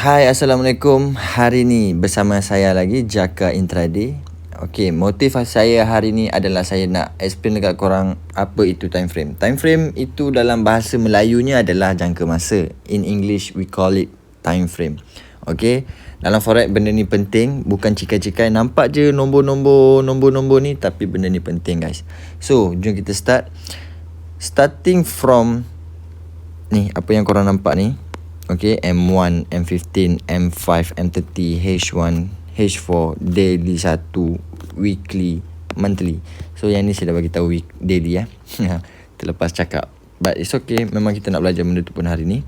Hai, Assalamualaikum. Hari ni bersama saya lagi, Jaka Intraday. Okey, motif saya hari ni adalah saya nak explain dekat korang apa itu time frame. Time frame itu dalam bahasa Melayunya adalah jangka masa. In English, we call it time frame. Okey, dalam forex benda ni penting, bukan cikai-cikai. Nampak je nombor-nombor ni, tapi benda ni penting guys. So, jom kita start. Starting from ni, apa yang korang nampak ni. Okay, M1, M15, M5, M30, H1, H4, daily 1, weekly, monthly. So yang ni saya dah bagi tahu daily ya. Terlepas cakap. But it's okay, memang kita nak belajar benda tu pun hari ni.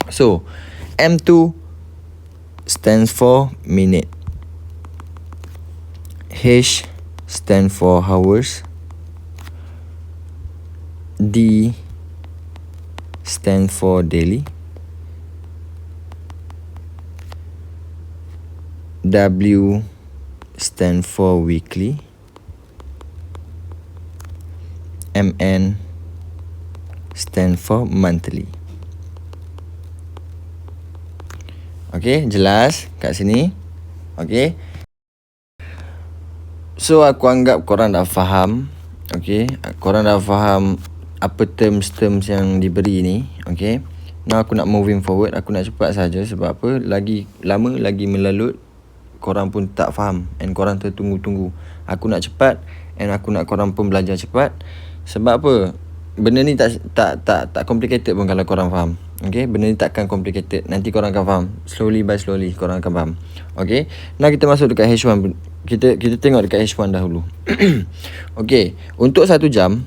So, M2 stands for minute. H stand for hours. D stand for daily. W stand for weekly. MN stand for monthly. Okay, jelas kat sini. Okay. So aku anggap korang dah faham. Okay, korang dah faham apa terms-terms yang diberi ni. Okay. Now aku nak moving forward. Aku nak cepat saja. Sebab apa? Lagi lama, lagi melalut, korang pun tak faham and korang tertunggu-tunggu. Aku nak cepat and aku nak korang pun belajar cepat. Sebab apa? Benda ni tak complicated pun kalau korang faham. Okay, benda ni takkan complicated. Nanti korang akan faham. Slowly by slowly korang akan faham. Okay, now kita masuk dekat H1. Kita tengok dekat H1 dahulu. Okay, untuk 1 jam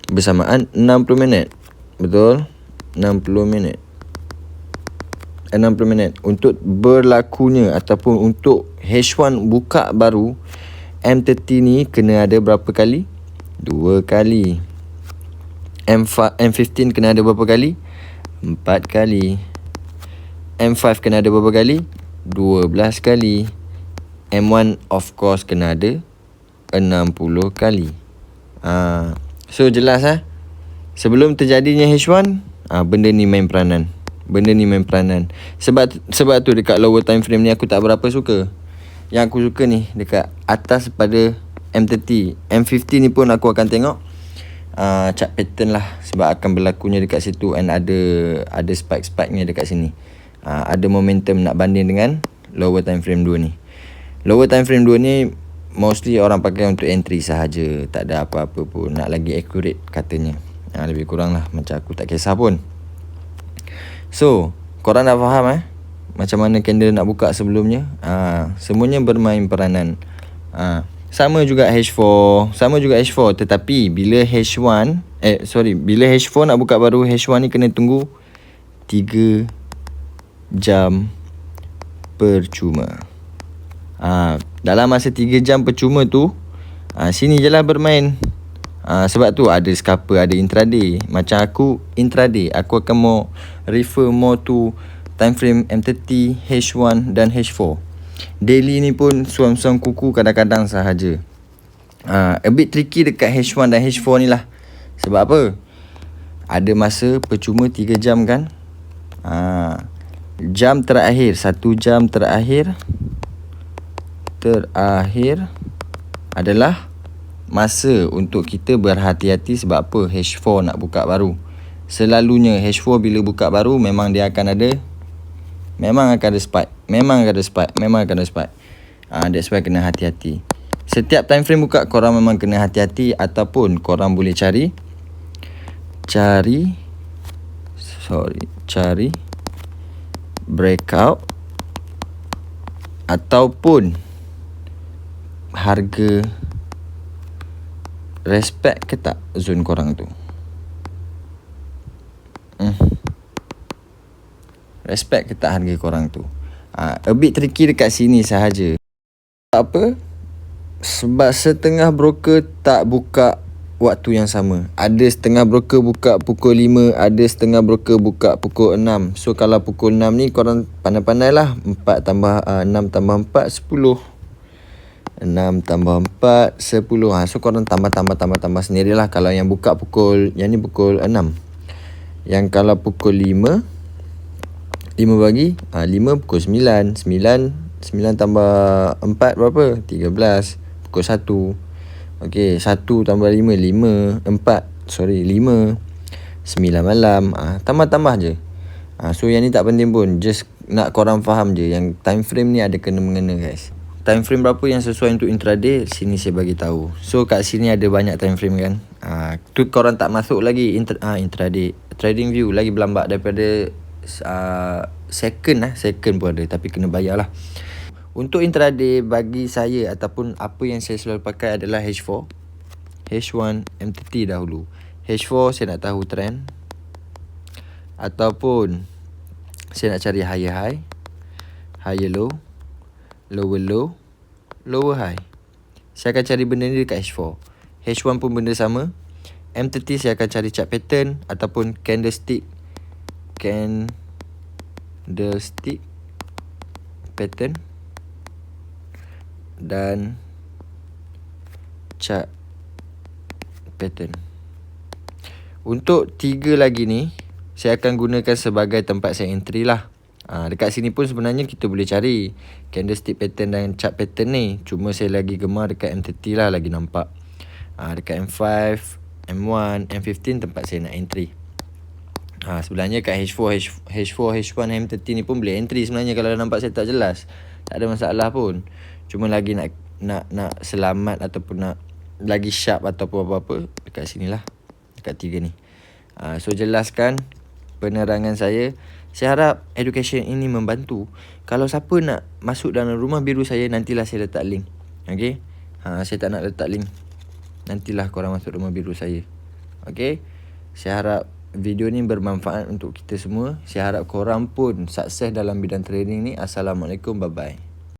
bersamaan 60 minit. Betul? 60 minit untuk berlakunya ataupun untuk H1 buka baru, M30 ni kena ada berapa kali? 2 kali. M15 kena ada berapa kali? 4 kali. M5 kena ada berapa kali? 12 kali. M1 of course kena ada 60 kali. So jelas sebelum terjadinya H1, benda ni main peranan. Sebab tu dekat lower time frame ni aku tak berapa suka. Yang aku suka ni dekat atas pada M30. M50 ni pun aku akan tengok chart pattern lah. Sebab akan berlakunya dekat situ and ada spike-spike-nya dekat sini. Ada momentum nak banding dengan lower time frame 2 ni. Lower time frame 2 ni mostly orang pakai untuk entry sahaja. Tak ada apa-apa pun. Nak lagi accurate katanya. Lebih kurang lah. Macam aku tak kisah pun. So, korang dah faham macam mana candle nak buka sebelumnya? Semuanya bermain peranan. Sama juga H4, tetapi bila bila H4 nak buka baru, H1 ni kena tunggu 3 jam percuma. Dalam masa 3 jam percuma tu, sini je lah bermain. Sebab tu ada scalper, ada intraday. Macam aku intraday, aku akan mau refer more to time frame M30, H1 dan H4. Daily ni pun suam-suam kuku kadang-kadang sahaja. A bit tricky dekat H1 dan H4 ni lah. Sebab apa? Ada masa percuma 3 jam kan. Jam terakhir, 1 jam terakhir adalah masa untuk kita berhati-hati. Sebab apa? H4 nak buka baru. Selalunya H4 bila buka baru memang dia akan ada spike. That's why kena hati-hati. Setiap time frame buka korang memang kena hati-hati. Ataupun korang boleh cari breakout ataupun harga respect ke tak zone korang tu. Respect ke tak harga korang tu. A bit tricky dekat sini sahaja. Apa? Sebab setengah broker tak buka waktu yang sama. Ada setengah broker buka pukul 5, ada setengah broker buka pukul 6. So kalau pukul 6 ni korang pandai-pandai lah. 6 tambah 4, 10. 6 tambah 4, 10. So korang tambah sendirilah. Kalau yang buka pukul, yang ni pukul 6. Yang kalau pukul 5, 5 bagi 5 pukul 9. 9 tambah 4 berapa? 13. Pukul 1. Okey, 1 tambah 5 5. 5 9 malam. Tambah-tambah je. So yang ni tak penting pun. Just nak korang faham je yang time frame ni ada kena-mengena guys. Time frame berapa yang sesuai untuk intraday, sini saya bagi tahu. So kat sini ada banyak time frame kan. Tu korang tak masuk lagi intraday. Trading view lagi berlambat daripada second pun ada, tapi kena bayar lah. Untuk intraday bagi saya ataupun apa yang saya selalu pakai adalah H4, H1, M30 dahulu. H4 saya nak tahu trend, ataupun saya nak cari higher high, higher low, lower low, lower high. Saya akan cari benda ni dekat H4. H1 pun benda sama. M30 saya akan cari chart pattern ataupun candlestick pattern dan chart pattern. Untuk 3 lagi ni saya akan gunakan sebagai tempat saya entry lah. Dekat sini pun sebenarnya kita boleh cari candlestick pattern dan chart pattern ni. Cuma saya lagi gemar dekat M30 lah, lagi nampak. Dekat M5, M1, M15 tempat saya nak entry. Sebenarnya kat H4, H1, M30 ni pun boleh entry sebenarnya kalau nampak saya tak jelas. Tak ada masalah pun. Cuma lagi nak selamat ataupun nak lagi sharp ataupun apa-apa, dekat sinilah. Dekat 3 ni. So jelaskan penerangan saya. Saya harap education ini membantu. Kalau siapa nak masuk dalam rumah biru saya, nantilah saya letak link. Okay. Saya tak nak letak link. Nantilah korang masuk rumah biru saya. Okay. Saya harap video ni bermanfaat untuk kita semua. Saya harap korang pun sukses dalam bidang trading ni. Assalamualaikum, bye bye.